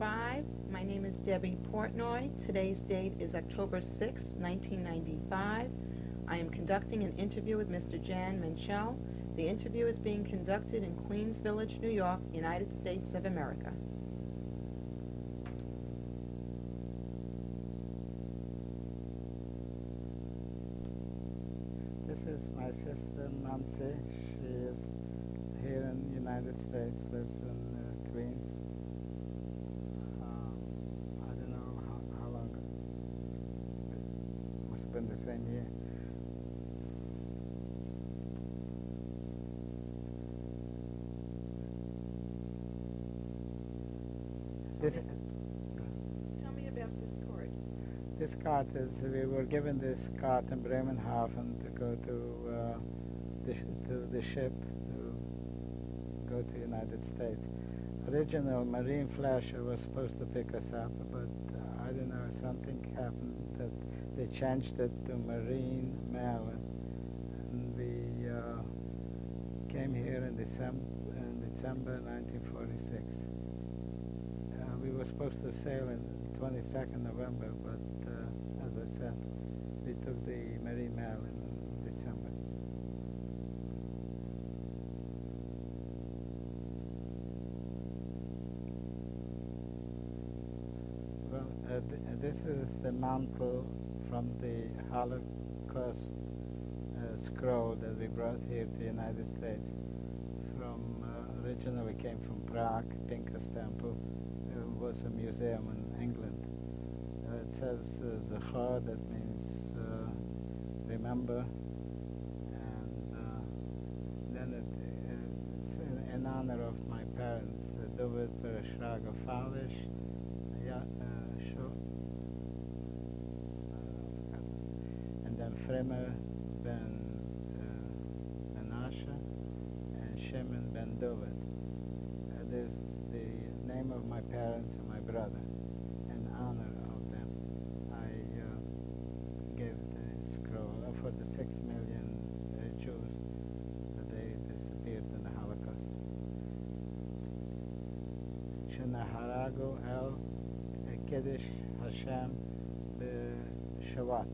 5. My name is Debbie Portnoy. Today's date is October 6, 1995. I am conducting an interview with Mr. Jan Menchel. The interview is being conducted in Queens Village, New York, United States of America. This is my sister Nancy. She is here in the United States, lives in Queens. I don't know how long. It must have been the same year. This, Tell me about this card. this cart is, we were given this cart in Bremenhaven to go to the ship to go to the United States. Original Marine Flasher was supposed to pick us up, but I don't know, something happened that they changed it to Marine Maryland, and we came here in December 1946. We were supposed to sail on 22nd November, but as I said, we took the Marine Maryland in December. Well, this is the mantle from the Holocaust scroll that we brought here to the United States. Originally came from Prague, Pinkas Temple. It was a museum in England. It says Zachor, that means remember, and then it's in honor of my parents, David Schrager Falish, and then Fremer Ben Menashe and Shimon Ben David. This is the name of my parents and my brother. In honor of them, I gave the scroll for the 6 million Jews that they disappeared in the Holocaust. Shenaharagu El Kiddush Hashem Shoah.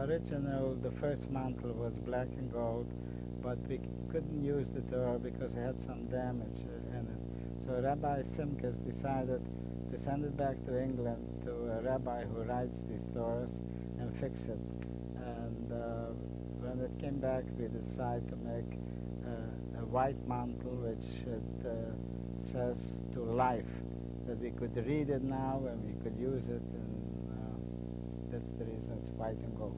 Original, the first mantle was black and gold, but we couldn't use the door because it had some damage in it. So Rabbi Simkes decided to send it back to England to a rabbi who writes these doors and fix it. And when it came back, we decided to make a white mantle which says to life, that we could read it now and we could use it, and that's the reason it's white and gold.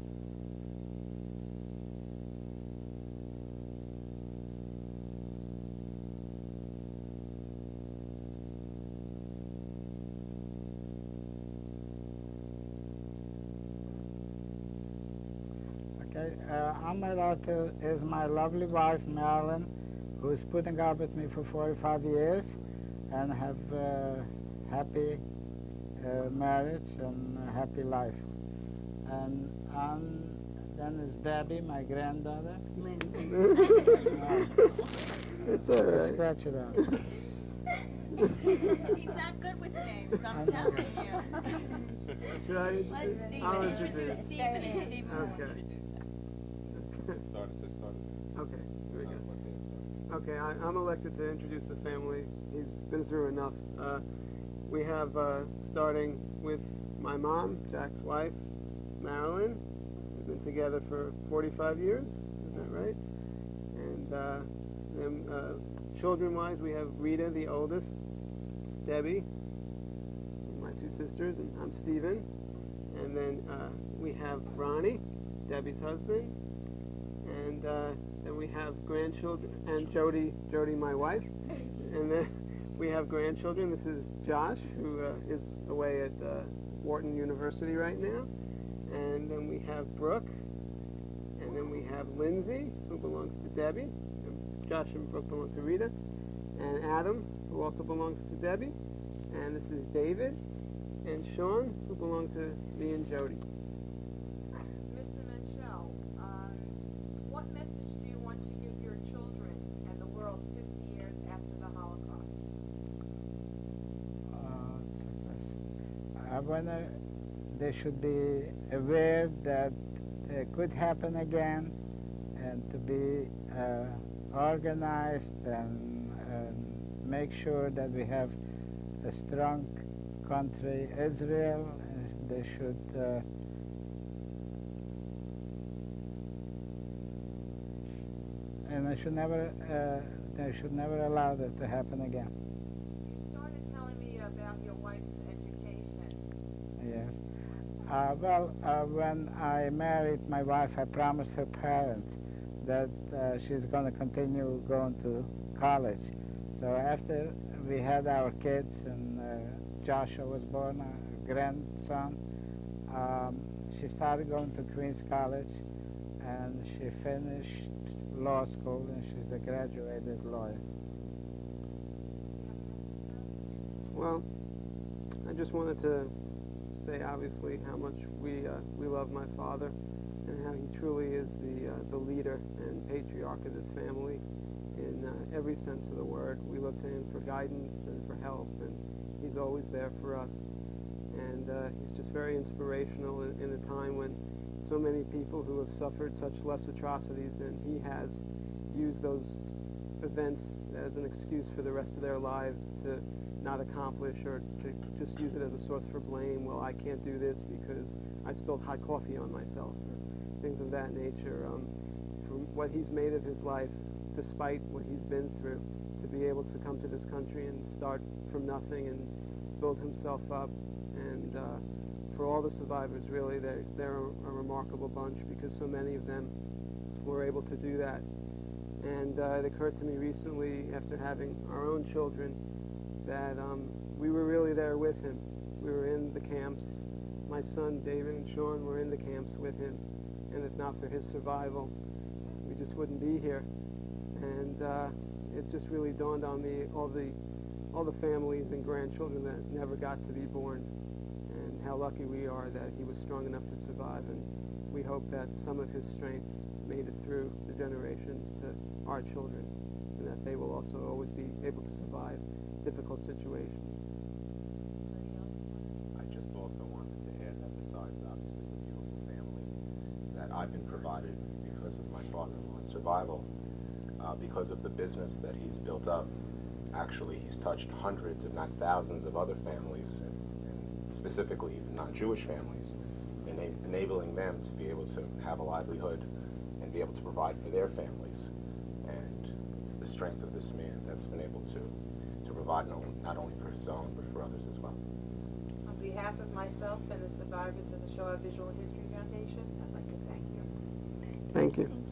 Okay, on my left is my lovely wife, Marilyn, who's putting up with me for 45 years and have happy marriage and a happy life. And then is Debbie, my granddaughter. It's all right. Scratch it out. He's not good with names, I'm telling you. Should I Let introduce? I'll Stephen introduce. introduce Stephen. Stephen will Okay. introduce them. Okay, here we go. Okay, I'm elected to introduce the family. He's been through enough. We have, starting with my mom, Jack's wife, Marilyn. We've been together for 45 years, is that right? And then children-wise, we have Rita, the oldest, Debbie, and my two sisters, and I'm Stephen. And then we have Ronnie, Debbie's husband. And then we have grandchildren, and Jody, my wife. And then we have grandchildren. This is Josh, who is away at Wharton University right now. And then we have Brooke. And then we have Lindsay, who belongs to Debbie. And Josh and Brooke belong to Rita. And Adam, who also belongs to Debbie. And this is David and Sean, who belong to me and Jody. when they should be aware that it could happen again, and to be organized and make sure that we have a strong country, Israel. They should and they should never allow that to happen again. You started telling me about your wife's education. Yes. When I married my wife, I promised her parents that she's going to continue going to college. So after we had our kids and Joshua was born, our grandson, she started going to Queens College, and she finished law school, and she's a graduated lawyer. Well, I just wanted to say, obviously, how much we love my father, and how he truly is the leader and patriarch of this family in every sense of the word. We look to him for guidance and for help, and he's always there for us. And he's just very inspirational in a time when so many people who have suffered such less atrocities than he has used those events as an excuse for the rest of their lives to not accomplish, or to just use it as a source for blame. Well, I can't do this because I spilled hot coffee on myself, or things of that nature. From what he's made of his life, despite what he's been through, to be able to come to this country and start from nothing and build himself up, and for all the survivors, really, they're a remarkable bunch, because so many of them were able to do that. And it occurred to me recently, after having our own children, that we were really there with him. We were in the camps. My son, David and Sean, were in the camps with him. And if not for his survival, we just wouldn't be here. And it just really dawned on me all the families and grandchildren that never got to be born, and how lucky we are that he was strong enough to survive. And we hope that some of his strength made it through the generations to our children, and that they will also always be able to survive difficult situations. I just also wanted to add that besides obviously the beautiful family that I've been provided because of my father-in-law's survival, because of the business that he's built up, actually he's touched hundreds, if not thousands, of other families, and specifically non-Jewish families, enabling them to be able to have a livelihood and be able to provide for their families. And it's the strength of this man that's been able to provide not only for his own, but for others as well. On behalf of myself and the survivors of the Shoah Visual History Foundation, I'd like to thank you. Thank you.